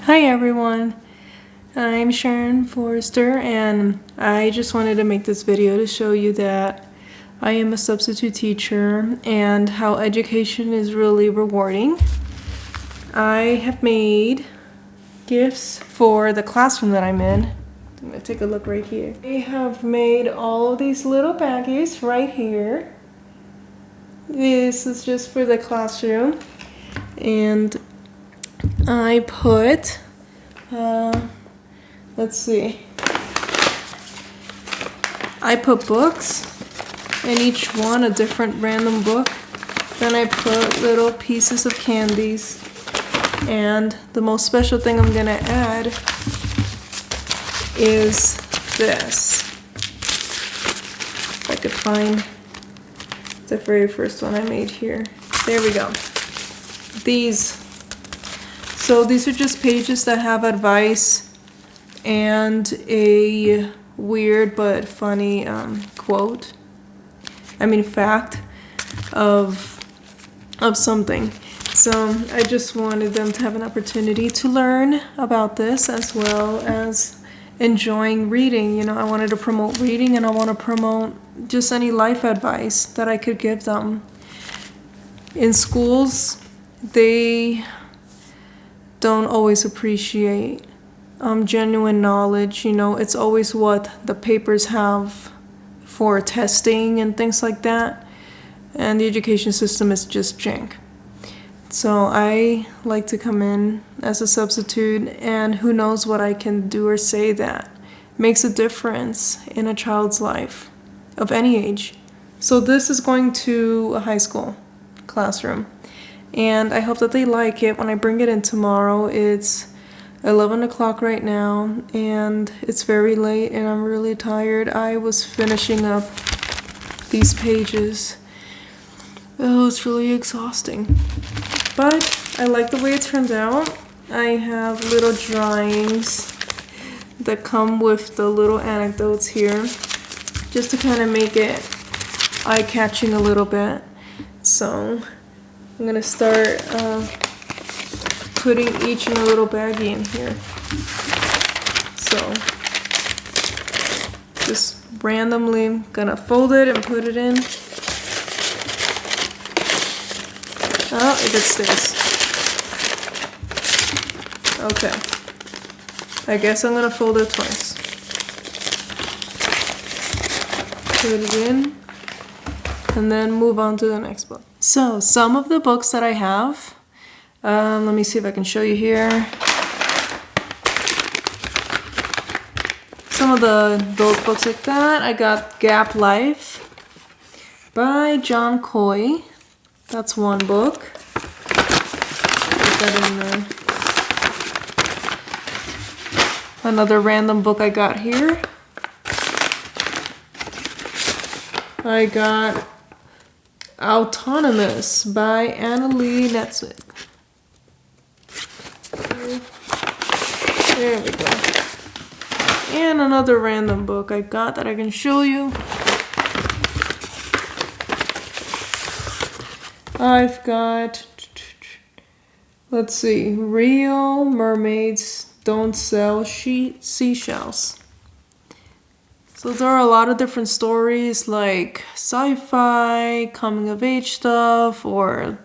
Hi everyone, I'm Sharon Forrester and I just wanted to make this video to show you that I am a substitute teacher and how education is really rewarding. I have made gifts for the classroom that I'm in. I'm going to take a look right here. I have made all of these little baggies right here. This is just for the classroom and I put let's see. I put books, and each one a different random book. Then I put little pieces of candies. And the most special thing I'm gonna add is this. If I could find the very first one I made here. There we go. So these are just pages that have advice and a weird but funny fact of something. So I just wanted them to have an opportunity to learn about this as well as enjoying reading. You know, I wanted to promote reading and I want to promote just any life advice that I could give them. In schools, they don't always appreciate genuine knowledge. You know, it's always what the papers have for testing and things like that, and the education system is just junk. So I like to come in as a substitute, and who knows what I can do or say that makes a difference in a child's life of any age. So this is going to a high school classroom, and I hope that they like it when I bring it in tomorrow. It's 11 o'clock right now and it's very late and I'm really tired. I was finishing up these pages. Oh, it's really exhausting. But I like the way it turned out. I have little drawings that come with the little anecdotes here, just to kind of make it eye-catching a little bit. So I'm gonna start putting each in a little baggie in here. So just randomly gonna fold it and put it in. Oh, it stays. Okay. I guess I'm gonna fold it twice. Put it in and then move on to the next book. So some of the books that I have, let me see if I can show you here. Some of those books like that. I got Gap Life by John Coy. That's one book. Put that in there. Another random book I got here. I got Autonomous by Annalee Netzwick. There we go. And another random book I got that I can show you. I've got, let's see, Real Mermaids Don't Sell Seashells. So there are a lot of different stories, like sci-fi, coming of age stuff, or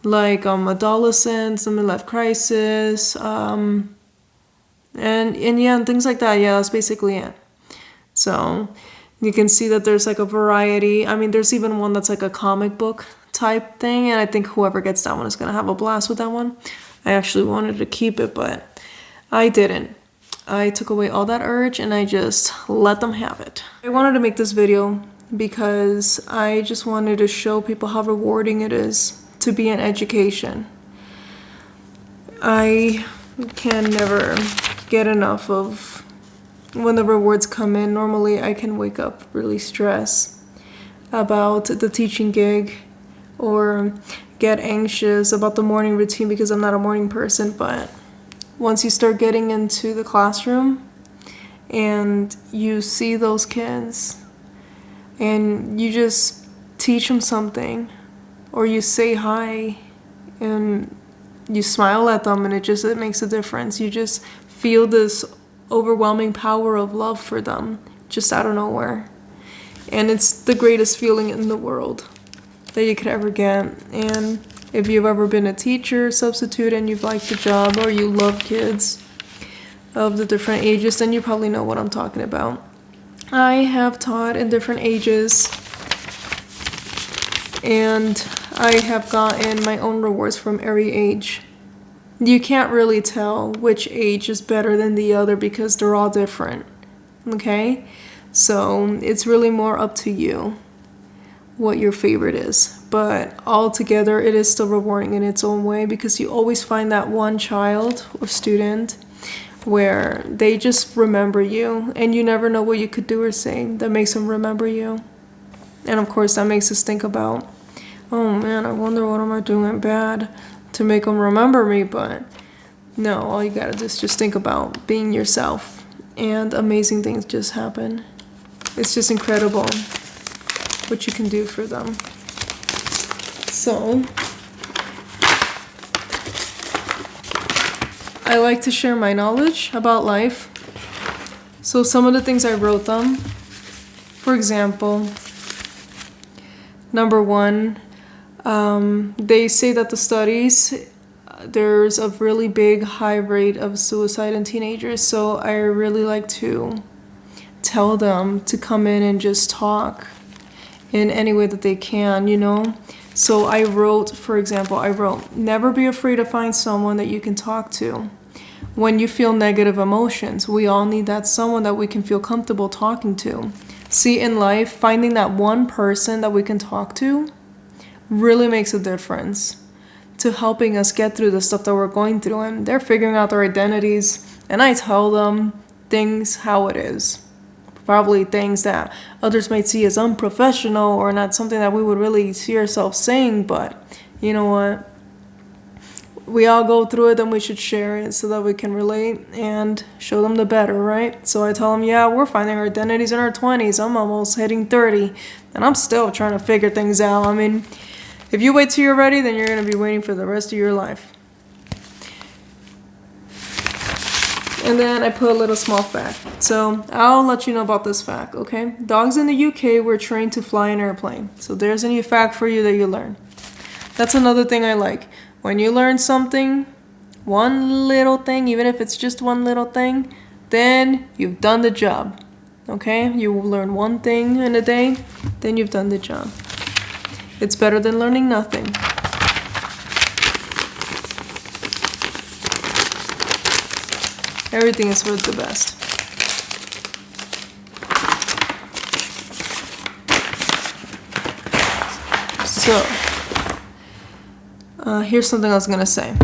like adolescents, the midlife crisis, and things like that. Yeah, that's basically it. So you can see that there's like a variety. I mean, there's even one that's like a comic book type thing, and I think whoever gets that one is gonna have a blast with that one. I actually wanted to keep it, but I didn't. I took away all that urge and I just let them have it. I wanted to make this video because I just wanted to show people how rewarding it is to be in education. I can never get enough of when the rewards come in. Normally I can wake up really stressed about the teaching gig or get anxious about the morning routine because I'm not a morning person, but once you start getting into the classroom and you see those kids and you just teach them something or you say hi and you smile at them, and it makes a difference. You just feel this overwhelming power of love for them just out of nowhere. And it's the greatest feeling in the world that you could ever get. And if you've ever been a teacher, substitute, and you've liked the job, or you love kids of the different ages, then you probably know what I'm talking about. I have taught in different ages, and I have gotten my own rewards from every age. You can't really tell which age is better than the other because they're all different, okay? So it's really more up to you what your favorite is. But altogether, it is still rewarding in its own way because you always find that one child or student where they just remember you, and you never know what you could do or say that makes them remember you. And of course, that makes us think about, oh man, I wonder what am I doing bad to make them remember me. But no, all you gotta do is just think about being yourself, and amazing things just happen. It's just incredible what you can do for them. So I like to share my knowledge about life. So some of the things I wrote them, for example, number one, they say that the studies, there's a really big high rate of suicide in teenagers. So I really like to tell them to come in and just talk in any way that they can, you know. So I wrote, for example, never be afraid to find someone that you can talk to. When you feel negative emotions, we all need that someone that we can feel comfortable talking to. See, in life, finding that one person that we can talk to really makes a difference to helping us get through the stuff that we're going through. And they're figuring out their identities, and I tell them things how it is. Probably things that others might see as unprofessional or not something that we would really see ourselves saying, but you know what? We all go through it, then we should share it so that we can relate and show them the better, right? So I tell them, yeah, we're finding our identities in our 20s. I'm almost hitting 30, and I'm still trying to figure things out. I mean, if you wait till you're ready, then you're going to be waiting for the rest of your life. And then I put a little small fact. So I'll let you know about this fact, okay? Dogs in the UK were trained to fly an airplane. So there's a new fact for you that you learn. That's another thing I like. When you learn something, one little thing, even if it's just one little thing, then you've done the job, okay? You learn one thing in a day, then you've done the job. It's better than learning nothing. Everything is for the best. So, here's something I was gonna say.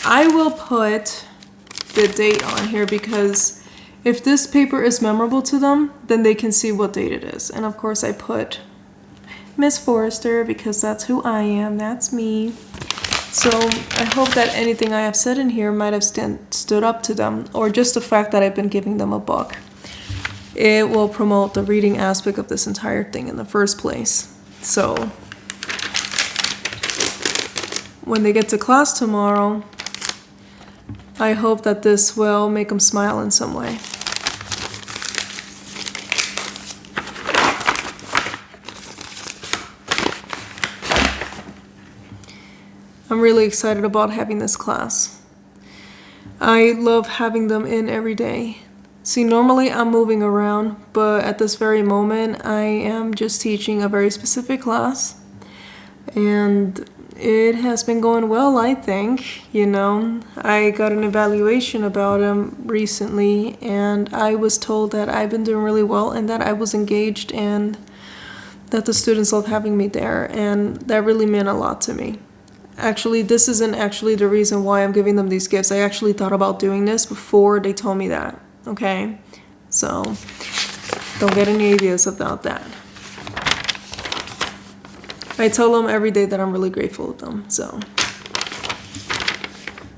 I will put the date on here because if this paper is memorable to them, then they can see what date it is. And of course I put Miss Forrester because that's who I am, that's me. So I hope that anything I have said in here might have stood up to them, or just the fact that I've been giving them a book. It will promote the reading aspect of this entire thing in the first place. So when they get to class tomorrow, I hope that this will make them smile in some way. I'm really excited about having this class. I love having them in every day. See, normally I'm moving around, but at this very moment, I am just teaching a very specific class. And it has been going well, I think. You know, I got an evaluation about them recently, and I was told that I've been doing really well and that I was engaged and that the students love having me there. And that really meant a lot to me. Actually, this isn't actually the reason why I'm giving them these gifts. I actually thought about doing this before they told me that, okay? So, don't get any ideas about that. I tell them every day that I'm really grateful with them, so.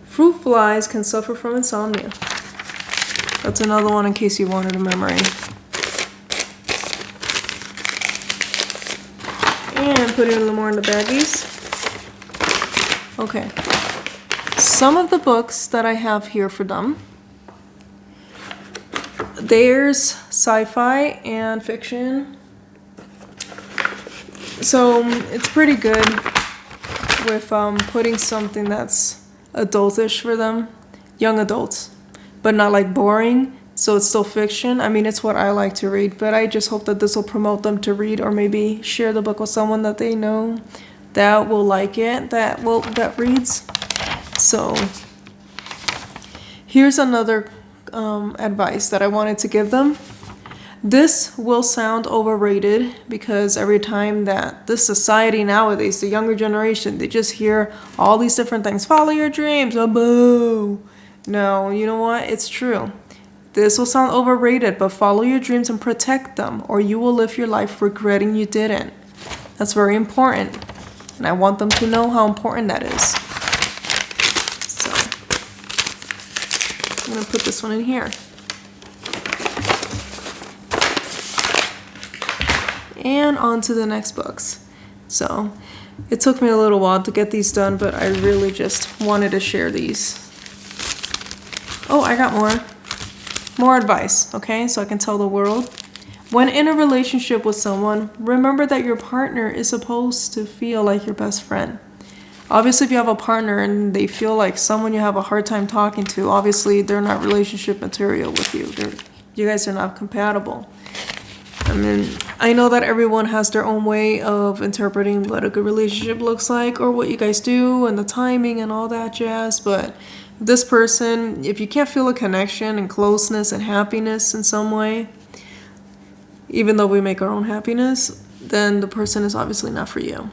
Fruit flies can suffer from insomnia. That's another one in case you wanted a memory. And put it a little more in the baggies. Okay. Some of the books that I have here for them, there's sci-fi and fiction. So it's pretty good with putting something that's adultish for them, young adults, but not like boring. So it's still fiction. I mean, it's what I like to read, but I just hope that this will promote them to read, or maybe share the book with someone that they know that will like it, that reads. So here's another advice that I wanted to give them. This will sound overrated because every time that this society nowadays, the younger generation, they just hear all these different things. Follow your dreams. Oh, boo. No, you know what? It's true. This will sound overrated, but follow your dreams and protect them, or you will live your life regretting you didn't. That's very important. And I want them to know how important that is. So I'm going to put this one in here. And on to the next books. So it took me a little while to get these done, but I really just wanted to share these. Oh, I got more advice, okay? So I can tell the world. When in a relationship with someone, remember that your partner is supposed to feel like your best friend. Obviously, if you have a partner and they feel like someone you have a hard time talking to, obviously they're not relationship material with you. You guys are not compatible. I mean, I know that everyone has their own way of interpreting what a good relationship looks like, or what you guys do and the timing and all that jazz, but this person, if you can't feel a connection and closeness and happiness in some way, even though we make our own happiness, then the person is obviously not for you.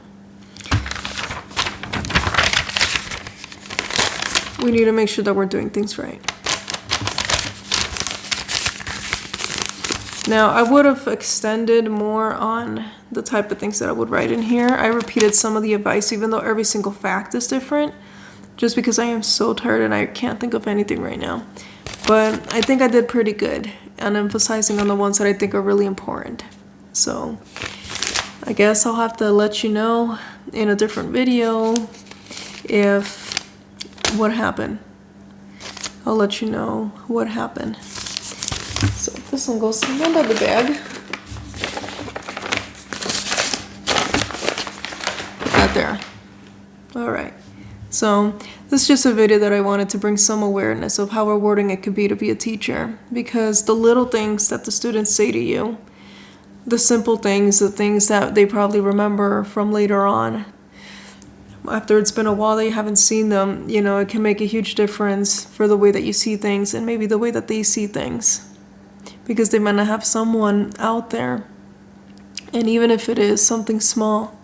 We need to make sure that we're doing things right. Now, I would have extended more on the type of things that I would write in here. I repeated some of the advice, even though every single fact is different, just because I am so tired and I can't think of anything right now. But I think I did pretty good on emphasizing on the ones that I think are really important. So I guess I'll have to let you know in a different video if what happened. I'll let you know what happened. So this one goes in another bag. Put that there. All right. So this is just a video that I wanted to bring some awareness of how rewarding it could be to be a teacher, because the little things that the students say to you, the simple things, the things that they probably remember from later on, after it's been a while that you haven't seen them, you know, it can make a huge difference for the way that you see things and maybe the way that they see things, because they might not have someone out there. And even if it is something small,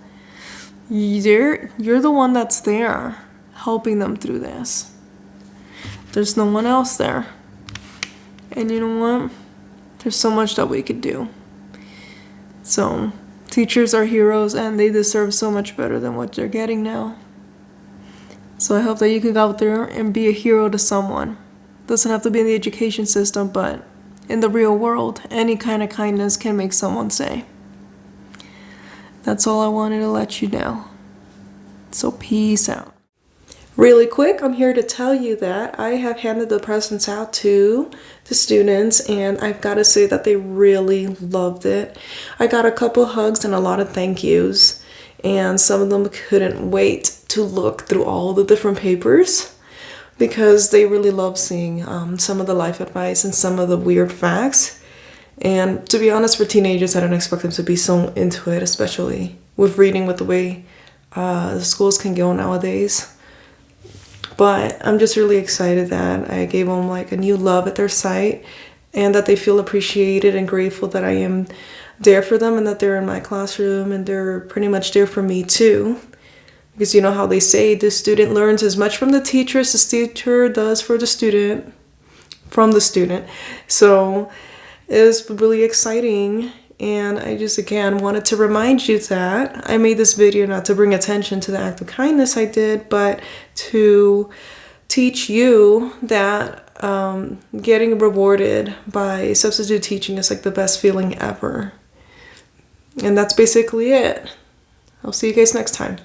you're the one that's there helping them through this. There's no one else there. And you know what? There's so much that we could do. So teachers are heroes and they deserve so much better than what they're getting now. So I hope that you can go out there and be a hero to someone. Doesn't have to be in the education system, but in the real world, any kind of kindness can make someone say. That's all I wanted to let you know. So peace out. Really quick, I'm here to tell you that I have handed the presents out to the students, and I've got to say that they really loved it. I got a couple hugs and a lot of thank yous, and some of them couldn't wait to look through all the different papers because they really love seeing some of the life advice and some of the weird facts. And to be honest, for teenagers, I don't expect them to be so into it, especially with reading, with the way the schools can go nowadays. But I'm just really excited that I gave them like a new love at their site, and that they feel appreciated and grateful that I am there for them, and that they're in my classroom and they're pretty much there for me too. Because you know how they say the student learns as much from the teacher as the teacher does for the student, from the student. So it's really exciting. And I just, again, wanted to remind you that I made this video not to bring attention to the act of kindness I did, but to teach you that getting rewarded by substitute teaching is like the best feeling ever. And that's basically it. I'll see you guys next time.